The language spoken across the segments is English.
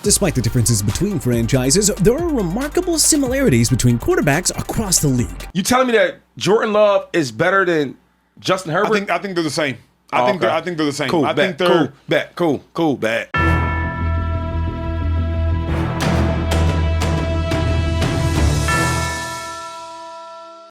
Despite the differences between franchises, there are remarkable similarities between quarterbacks across the league. You telling me that Jordan Love is better than Justin Herbert? I think they're the same. I think they're the same. Cool, I think they're cool, bet.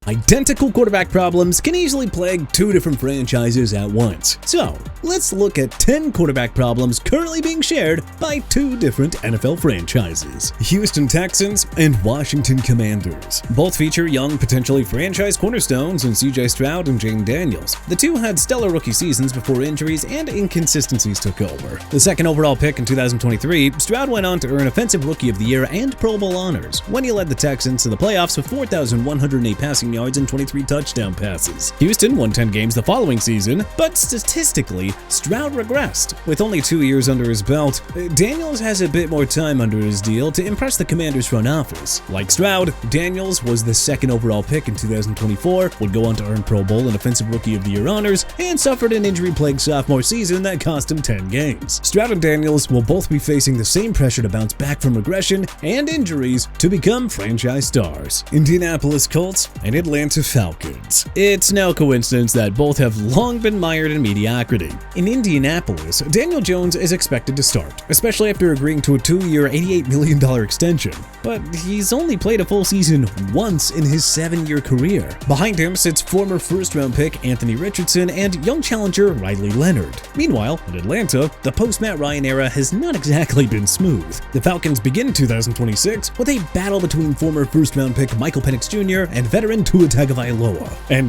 Identical quarterback problems can easily plague two different franchises at once. So, let's look at 10 quarterback problems currently being shared by two different NFL franchises: Houston Texans and Washington Commanders. Both feature young, potentially franchise cornerstones in CJ Stroud and Jane Daniels. The two had stellar rookie seasons before injuries and inconsistencies took over. The second overall pick in 2023, Stroud went on to earn Offensive Rookie of the Year and Pro Bowl honors when he led the Texans to the playoffs with 4,108 passing yards and 23 touchdown passes. Houston won 10 games the following season, but statistically, Stroud regressed. With only 2 years under his belt, Daniels has a bit more time under his deal to impress the Commanders' front office. Like Stroud, Daniels was the second overall pick in 2024, would go on to earn Pro Bowl and Offensive Rookie of the Year honors, and suffered an injury-plagued sophomore season that cost him 10 games. Stroud and Daniels will both be facing the same pressure to bounce back from regression and injuries to become franchise stars. Indianapolis Colts and Atlanta Falcons. It's no coincidence that both have long been mired in mediocrity. In Indianapolis, Daniel Jones is expected to start, especially after agreeing to a 2-year, $88 million extension. But he's only played a full season once in his 7-year career. Behind him sits former first-round pick Anthony Richardson and young challenger Riley Leonard. Meanwhile, in Atlanta, the post-Matt Ryan era has not exactly been smooth. The Falcons begin 2026 with a battle between former first-round pick Michael Penix Jr. and veteran Tua Tagovailoa. And,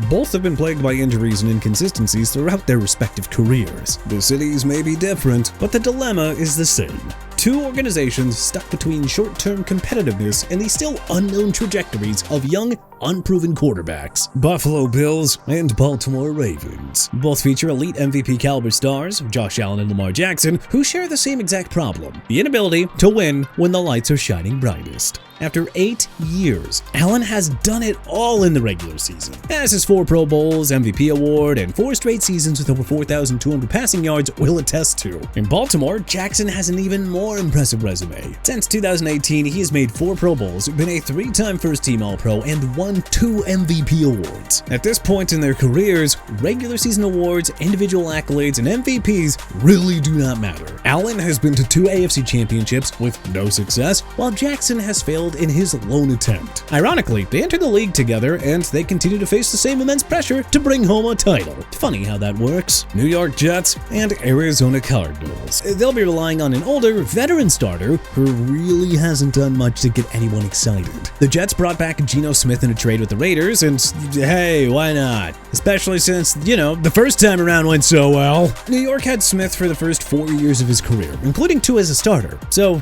both have been plagued by injuries and inconsistencies throughout their respective careers. The cities may be different, but the dilemma is the same. Two organizations stuck between short-term competitiveness and the still unknown trajectories of young, unproven quarterbacks. Buffalo Bills and Baltimore Ravens. Both feature elite MVP caliber stars, Josh Allen and Lamar Jackson, who share the same exact problem: the inability to win when the lights are shining brightest. After 8 years, Allen has done it all in the regular season. As his 4 Pro Bowls, MVP award, and 4 straight seasons with over 4,200 passing yards will attest to. In Baltimore, Jackson has an even more impressive resume. Since 2018, he has made 4 Pro Bowls, been a 3-time first-team All-Pro, and won 2 MVP awards. At this point in their careers, regular season awards, individual accolades, and MVPs really do not matter. Allen has been to 2 AFC championships with no success, while Jackson has failed in his lone attempt. Ironically, they entered the league together and they continue to face the same immense pressure to bring home a title. Funny how that works. New York Jets and Arizona Cardinals. They'll be relying on an older, veteran starter who really hasn't done much to get anyone excited. The Jets brought back Geno Smith in a trade with the Raiders, and hey, why not? Especially since, the first time around went so well. New York had Smith for the first 4 years of his career, including 2 as a starter. So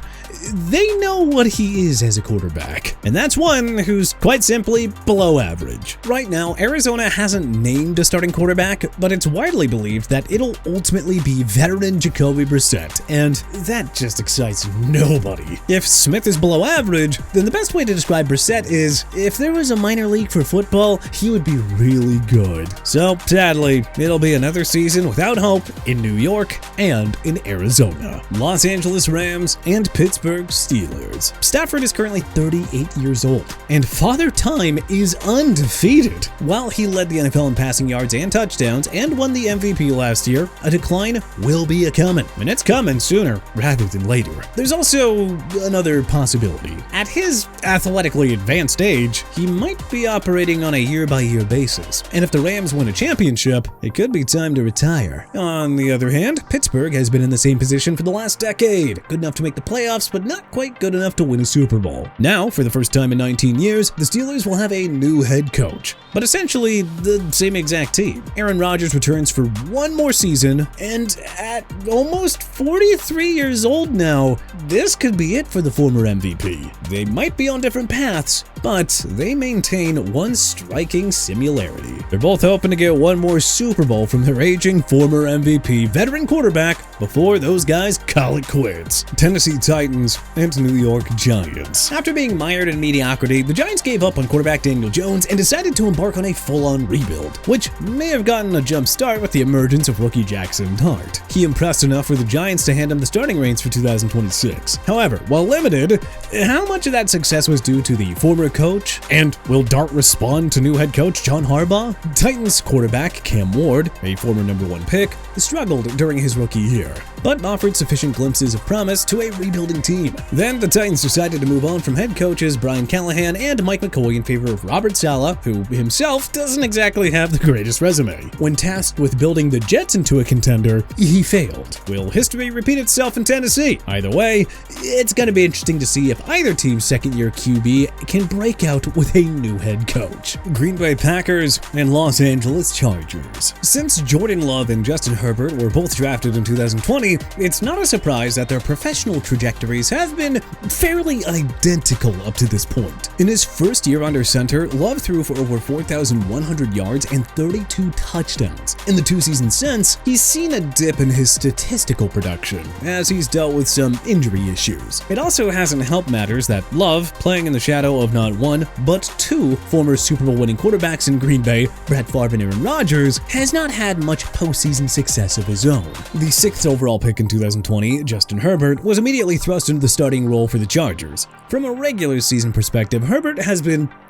they know what he is as a quarterback, and that's one who's quite simply below average. Right now, Arizona hasn't named a starting quarterback, but it's widely believed that it'll ultimately be veteran Jacoby Brissett, and that just excites nobody. If Smith is below average, then the best way to describe Brissett is, if there was a minor league for football, he would be really good. So, sadly, it'll be another season without hope in New York and in Arizona. Los Angeles Rams and Pittsburgh Steelers. Stafford is currently 38 years old, and Father Time is undefeated. While he led the NFL in passing yards and touchdowns and won the MVP last year, a decline will be a-coming, and it's coming sooner rather than later. There's also another possibility. At his athletically advanced age, he might be operating on a year-by-year basis, and if the Rams win a championship, it could be time to retire. On the other hand, Pittsburgh has been in the same position for the last decade, good enough to make the playoffs, but not quite good enough to win a Super Bowl. Now, for the first time in 19 years, the Steelers will have a new head coach, but essentially the same exact team. Aaron Rodgers returns for one more season, and at almost 43 years old now, this could be it for the former MVP. They might be on different paths, but they maintain one striking similarity. They're both hoping to get one more Super Bowl from their aging former MVP veteran quarterback before those guys call it quits. Tennessee Titans and New York Giants. After being mired in mediocrity, the Giants gave up on quarterback Daniel Jones and decided to embark on a full-on rebuild, which may have gotten a jump start with the emergence of rookie Jackson Dart. He impressed enough for the Giants to hand him the starting reins for 2026. However, while limited, how much of that success was due to the former coach? And will Dart respond to new head coach John Harbaugh? Titans quarterback Cam Ward, a former #1 pick, struggled during his rookie year, but offered sufficient glimpses of promise to a rebuilding team. Then the Titans decided to move on from head coaches Brian Callahan and Mike McCoy in favor of Robert Saleh, who himself doesn't exactly have the greatest resume. When tasked with building the Jets into a contender, he failed. Will history repeat itself in Tennessee? Either way, it's going to be interesting to see if either team's second-year QB can break out with a new head coach. Green Bay Packers and Los Angeles Chargers. Since Jordan Love and Justin Herbert were both drafted in 2020, it's not a surprise that their professional trajectories have been fairly identical up to this point. In his first year under center, Love threw for over 4,100 yards and 32 touchdowns. In the 2 seasons since, he's seen a dip in his statistical production, as he's dealt with some injury issues. It also hasn't helped matters that Love, playing in the shadow of not one, but 2 former Super Bowl winning quarterbacks in Green Bay, Brett Favre and Aaron Rodgers, has not had much postseason success of his own. The 6th overall pick in 2020, Justin Herbert, was immediately thrust into the starting role for the Chargers. From a regular season perspective, Herbert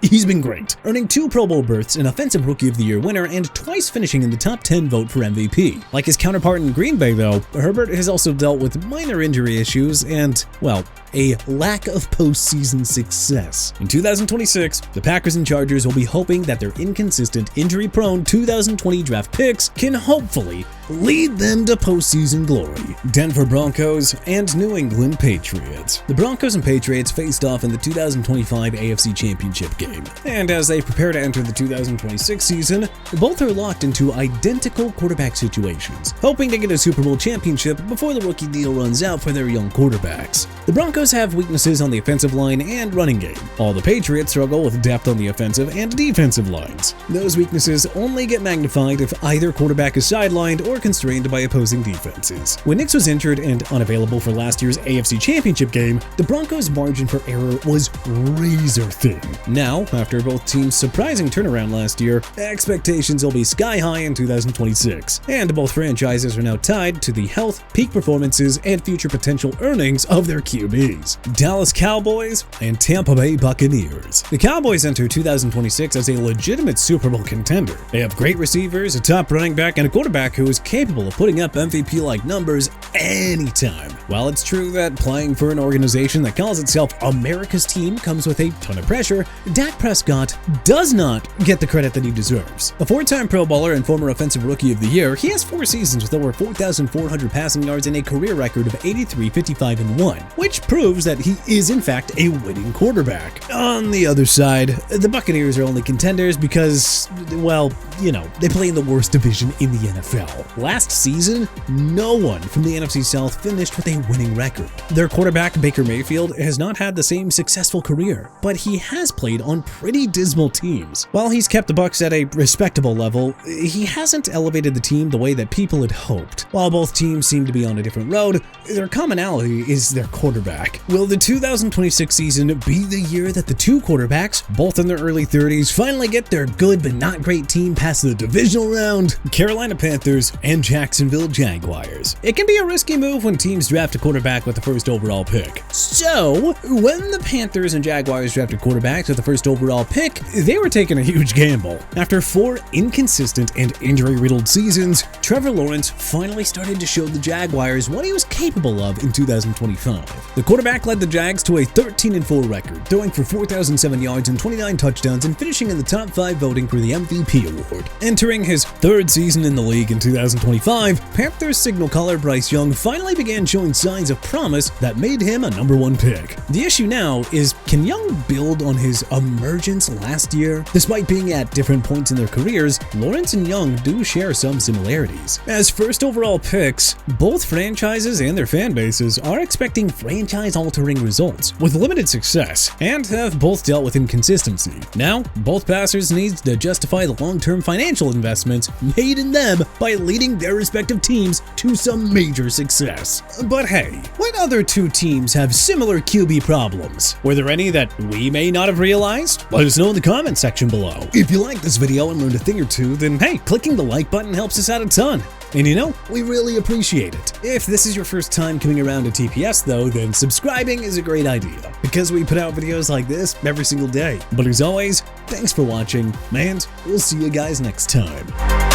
he's been great, earning 2 Pro Bowl berths, an Offensive Rookie of the Year winner, and twice finishing in the top 10 vote for MVP. Like his counterpart in Green Bay, though, Herbert has also dealt with minor injury issues and, well, a lack of postseason success. In 2026, the Packers and Chargers will be hoping that their inconsistent, injury-prone 2020 draft picks can hopefully lead them to postseason glory. Denver Broncos and New England Patriots. The Broncos and Patriots faced off in the 2025 AFC Championship game, and as they prepare to enter the 2026 season, both are locked into identical quarterback situations, hoping to get a Super Bowl championship before the rookie deal runs out for their young quarterbacks. The Broncos have weaknesses on the offensive line and running game, while the Patriots struggle with depth on the offensive and defensive lines. Those weaknesses only get magnified if either quarterback is sidelined or constrained by opposing defenses. When Nix was injured and unavailable for last year's AFC Championship game, the Broncos' margin for error was razor thin. Now, after both teams' surprising turnaround last year, expectations will be sky high in 2026, and both franchises are now tied to the health, peak performances, and future potential earnings of their QBs. Dallas Cowboys and Tampa Bay Buccaneers. The Cowboys enter 2026 as a legitimate Super Bowl contender. They have great receivers, a top running back, and a quarterback who is capable of putting up MVP-like numbers anytime. While it's true that playing for an organization that calls itself America's team comes with a ton of pressure, Dak Prescott does not get the credit that he deserves. A 4-time Pro Bowler and former Offensive Rookie of the Year, he has 4 seasons with over 4,400 passing yards and a career record of 83, 55, and 1, which proves that he is in fact a winning quarterback. On the other side, the Buccaneers are only contenders because, well, they play in the worst division in the NFL. Last season, no one from the NFC South finished with a winning record. Their quarterback, Baker Mayfield, has not had the same successful career, but he has played on pretty dismal teams. While he's kept the Bucs at a respectable level, he hasn't elevated the team the way that people had hoped. While both teams seem to be on a different road, their commonality is their quarterback. Will the 2026 season be the year that the 2 quarterbacks, both in their early 30s, finally get their good but not great team past the divisional round? Carolina Panthers and Jacksonville Jaguars. It can be a risky move when teams draft a quarterback with the 1st overall pick. So, when the Panthers and Jaguars drafted quarterbacks with the 1st overall pick, they were taking a huge gamble. After 4 inconsistent and injury-riddled seasons, Trevor Lawrence finally started to show the Jaguars what he was capable of in 2025. The quarterback led the Jags to a 13-4 record, throwing for 4,007 yards and 29 touchdowns and finishing in the top 5 voting for the MVP award. Entering his 3rd season in the league in 2025, Panthers signal caller Bryce Young finally began showing signs of promise that made him a #1 pick. The issue now is, can Young build on his emergence last year? Despite being at different points in their careers, Lawrence and Young do share some similarities. As first overall picks, both franchises and their fan bases are expecting franchise-altering results with limited success, and have both dealt with inconsistency. Now, both passers need to justify the long-term financial investments made in them by leading their respective teams to some major success. But hey, what other two teams have similar QB problems? Were there any that we may not have realized? Let us know in the comment section below. If you liked this video and learned a thing or two, then hey, clicking the like button helps us out a ton. And you know, we really appreciate it. If this is your first time coming around to TPS though, then subscribing is a great idea, because we put out videos like this every single day. But as always, thanks for watching, and we'll see you guys next time.